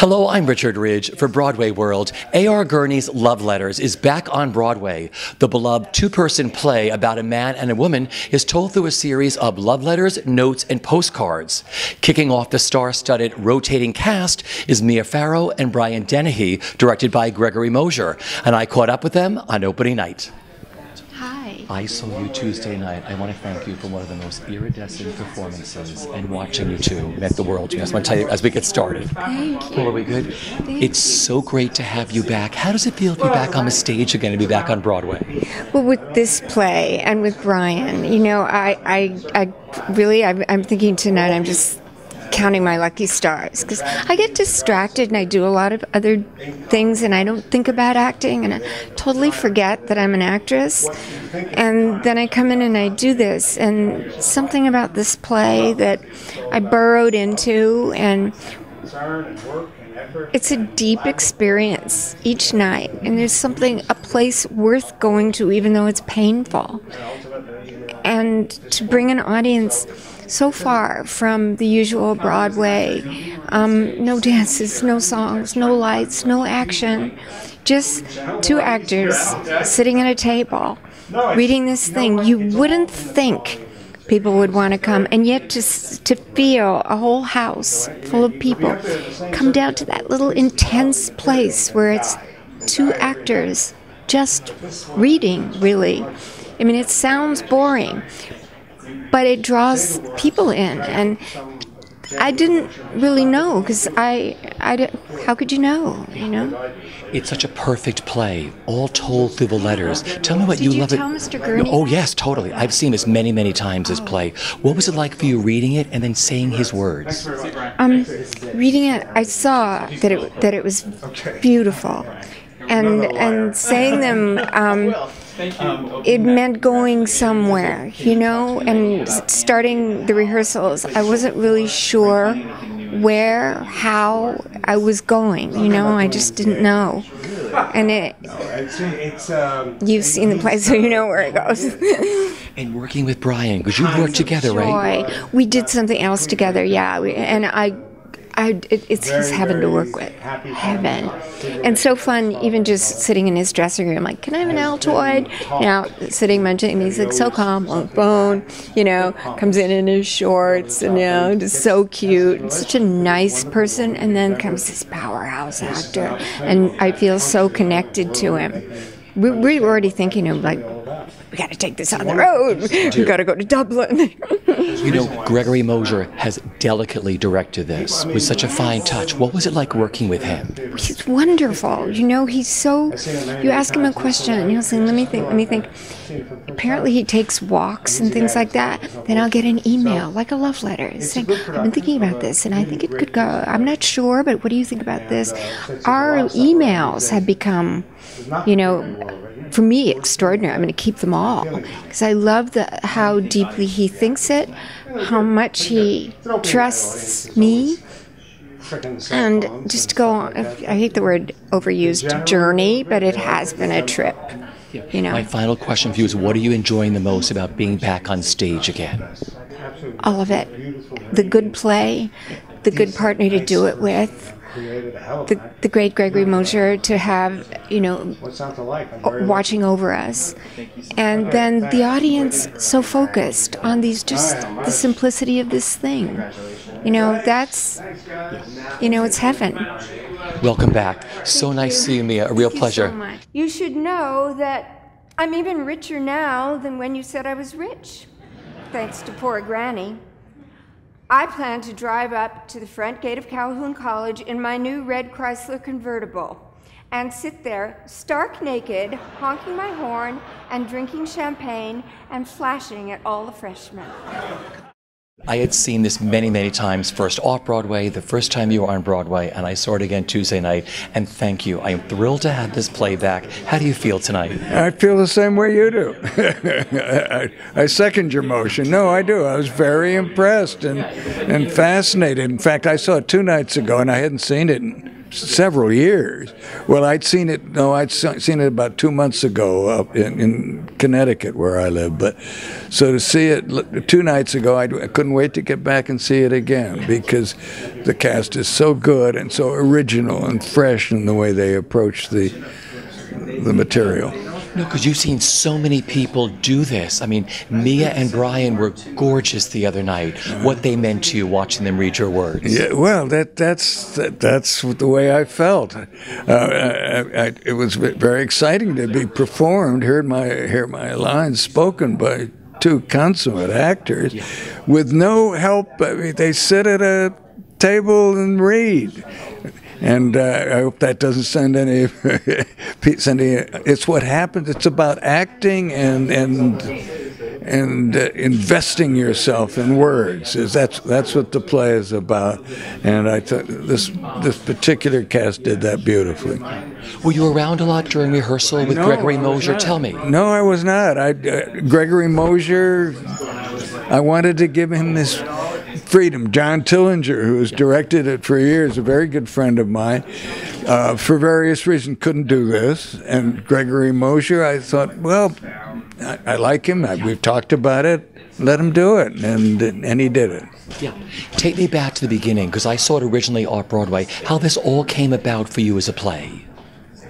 Hello, I'm Richard Ridge for BroadwayWorld. A.R. Gurney's Love Letters is back on Broadway. The beloved two-person play about a man and a woman is told through a series of love letters, notes, and postcards. Kicking off the star-studded rotating cast is Farrow and Brian Dennehy, directed by Gregory Mosher, and I caught up with them on opening night. Hi. I saw you Tuesday night. I want to thank you for one of the most iridescent performances, and watching you two meant the world to me. I just want to tell you as we get started. Thank you. Well, are we good? It's so great to have you back. How does it feel to be back on the stage again, to be back on Broadway? Well, with this play and with Brian, you know, I'm thinking tonight, I'm just counting my lucky stars, because I get distracted and I do a lot of other things and I don't think about acting and I totally forget that I'm an actress, and then I come in and I do this, and something about this play that I burrowed into, and it's a deep experience each night, and there's a place worth going to even though it's painful, and to bring an audience so far from the usual Broadway, no dances, no songs, no lights, no action, just two actors sitting at a table reading this thing. You wouldn't think people would want to come, and yet to feel a whole house full of people come down to that little intense place where it's two actors just reading, really. I mean, it sounds boring, but it draws people in, and I didn't really know, because how could you know, you know? It's such a perfect play, all told through the letters. Tell me what you love it. Did you tell Mr. Gurney? Oh, yes, totally. I've seen this many, many times, this play. What was it like for you reading it and then saying his words? Reading it, I saw that it was beautiful, and saying them, it meant going somewhere, you know, and starting the rehearsals, I wasn't really sure where, how I was going, you know, I just didn't know. And you've seen the play, so you know where it goes. And working with Brian, because you worked together, right? We did something else together, yeah, it's his heaven to work with, heaven. And so fun, even just sitting in his dressing room, like, can I have an Altoid? You know, sitting munching, and he's like so calm on the phone, you know, comes in his shorts, and, you know, just so cute, such a nice person, and then comes this powerhouse actor, and I feel so connected to him. We were already thinking of, like, we got to take this on the road. We got to go to Dublin. You know, Gregory Mosher has delicately directed this with such a fine touch. What was it like working with him? He's wonderful. You know, he's so... You ask him a question, and he'll say, let me think. Apparently he takes walks and things like that. Then I'll get an email, like a love letter, saying, I've been thinking about this, and I think it could go. I'm not sure, but what do you think about this? Our emails have become, you know, for me, extraordinary. I'm going to keep them all, because I love how deeply he thinks it, how much he trusts me, and just to go on, I hate the word overused, journey, but it has been a trip, you know. My final question for you is, what are you enjoying the most about being back on stage again? All of it. The good play, the good partner to do it with, the great Gregory Mosher to have, you know, watching over us, and then the audience so focused on just the simplicity of this thing. You know, that's, you know, it's heaven. Welcome back. So nice seeing you, a real pleasure. Thank you so much. You should know that I'm even richer now than when you said I was rich, thanks to poor Granny. I plan to drive up to the front gate of Calhoun College in my new red Chrysler convertible and sit there stark naked, honking my horn and drinking champagne and flashing at all the freshmen. I had seen this many, many times, first off-Broadway, the first time you were on Broadway, and I saw it again Tuesday night, and thank you. I am thrilled to have this play back. How do you feel tonight? I feel the same way you do. I second your motion. No, I do. I was very impressed and fascinated. In fact, I saw it 2 nights ago, and I hadn't seen it in several years. Well, I'd seen it. No, I'd seen it about 2 months ago up in Connecticut, where I live. But so to see it 2 nights ago, I couldn't wait to get back and see it again, because the cast is so good and so original and fresh in the way they approach the material. No, because you've seen so many people do this. I mean, Mia and Brian were gorgeous the other night. What they meant to you, watching them read your words. Yeah, well, that's the way I felt. It was very exciting to be performed, hear my lines spoken by 2 consummate actors, with no help. I mean, they sit at a table and read. And I hope that doesn't send any. It's what happens. It's about acting and investing yourself in words. That's what the play is about. And I thought this particular cast did that beautifully. Were you around a lot during rehearsal with Gregory Mosher? Tell me. No, I was not. Gregory Mosher, I wanted to give him this freedom. John Tillinger, who has directed it for years, a very good friend of mine, for various reasons couldn't do this. And Gregory Mosher, I thought, well, I like him. We've talked about it. Let him do it. And he did it. Yeah. Take me back to the beginning, because I saw it originally off-Broadway, how this all came about for you as a play.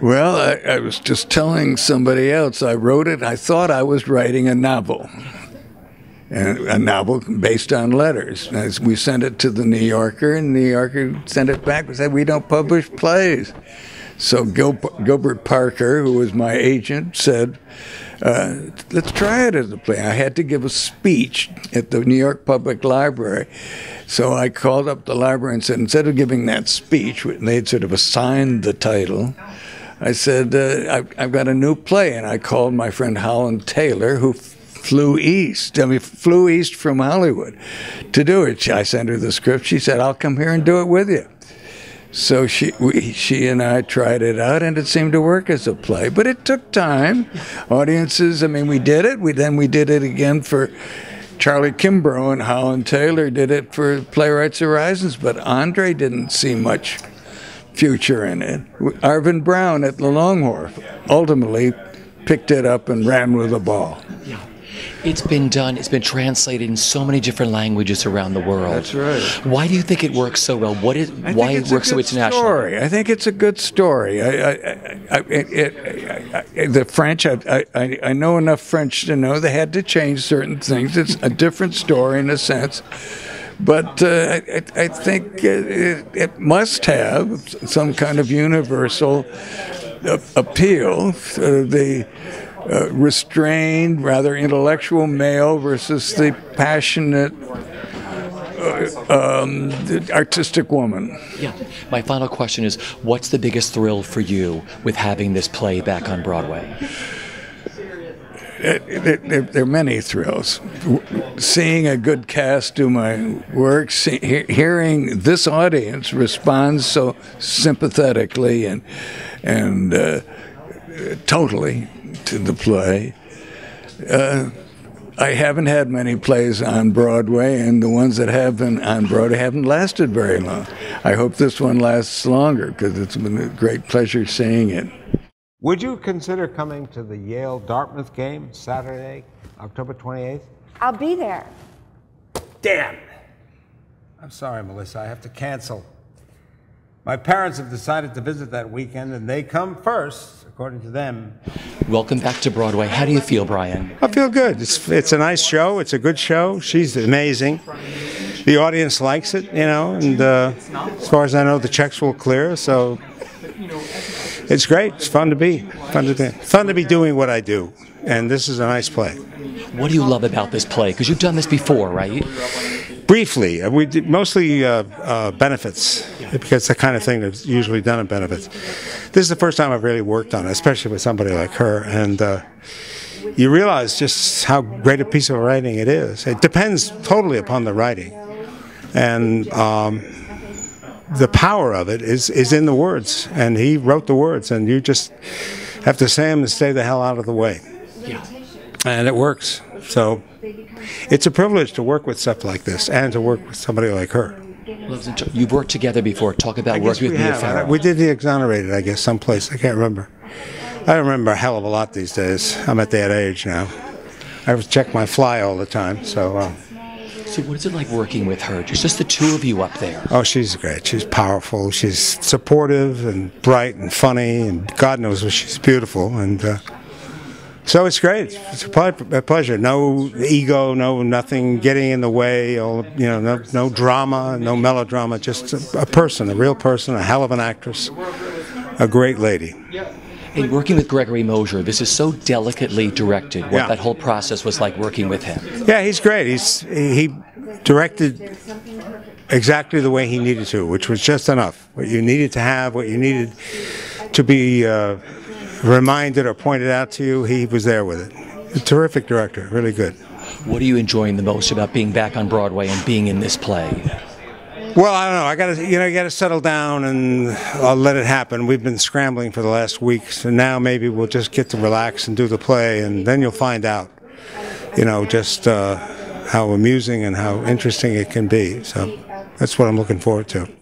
Well, I was just telling somebody else. I wrote it. I thought I was writing a novel. And a novel based on letters. As we sent it to the New Yorker, and the New Yorker sent it back and said, we don't publish plays. So Gilbert Parker, who was my agent, said, let's try it as a play. I had to give a speech at the New York Public Library. So I called up the library and said, instead of giving that speech, they'd sort of assigned the title, I said, I've got a new play. And I called my friend Holland Taylor, who flew east from Hollywood to do it. I sent her the script. She said, I'll come here and do it with you. So she and I tried it out, and it seemed to work as a play. But it took time. Audiences, I mean, we did it. We did it again for Charlie Kimbrough, and Holland Taylor did it for Playwrights Horizons, but Andre didn't see much future in it. Arvin Brown at the Longhorn ultimately picked it up and ran with the ball. Yeah. It's been done. It's been translated in so many different languages around the world. That's right. Why do you think it works so well? Why it works so internationally? I think it's a good story. The French, I know enough French to know they had to change certain things. It's a different story in a sense. But I think it must have some kind of universal appeal. The restrained, rather intellectual male versus the passionate, artistic woman. Yeah. My final question is, what's the biggest thrill for you with having this play back on Broadway? There are many thrills. Seeing a good cast do my work, hearing this audience respond so sympathetically and totally to the play. I haven't had many plays on Broadway, and the ones that have been on Broadway haven't lasted very long. I hope this one lasts longer, because it's been a great pleasure seeing it. Would you consider coming to the Yale-Dartmouth game Saturday, October 28th? I'll be there. Damn! I'm sorry, Melissa, I have to cancel. My parents have decided to visit that weekend, and they come first, according to them. Welcome back to Broadway. How do you feel, Brian? I feel good. It's a nice show. It's a good show. She's amazing. The audience likes it, you know, and as far as I know, the checks will clear, so it's great. It's fun to be. Fun to be doing what I do, and this is a nice play. What do you love about this play? Because you've done this before, right? Briefly. We did mostly benefits, because it's the kind of thing that's usually done at benefits. This is the first time I've really worked on it, especially with somebody like her, and you realize just how great a piece of writing it is. It depends totally upon the writing, and the power of it is in the words, and he wrote the words, and you just have to say them and stay the hell out of the way. Yeah. And it works. So it's a privilege to work with stuff like this and to work with somebody like her. You've worked together before. Talk about working with Mia Farrow. We did The Exonerated, I guess, someplace. I can't remember. I remember a hell of a lot these days. I'm at that age now. I check my fly all the time, so... So what is it like working with her? Just the two of you up there. Oh, she's great. She's powerful. She's supportive and bright and funny, and God knows what she's beautiful. And so it's great. It's a pleasure. No ego, nothing getting in the way. No drama, no melodrama. Just a person, a real person, a hell of an actress, a great lady. And working with Gregory Mosher, this is so delicately directed. What that whole process was like working with him. Yeah, he's great. He directed exactly the way he needed to, which was just enough. What you needed to have, what you needed to be reminded or pointed out to you, he was there with it. A terrific director, really good. What are you enjoying the most about being back on Broadway and being in this play? Well, I don't know. You got to settle down and I'll let it happen. We've been scrambling for the last week, so now maybe we'll just get to relax and do the play, and then you'll find out, just how amusing and how interesting it can be. So that's what I'm looking forward to.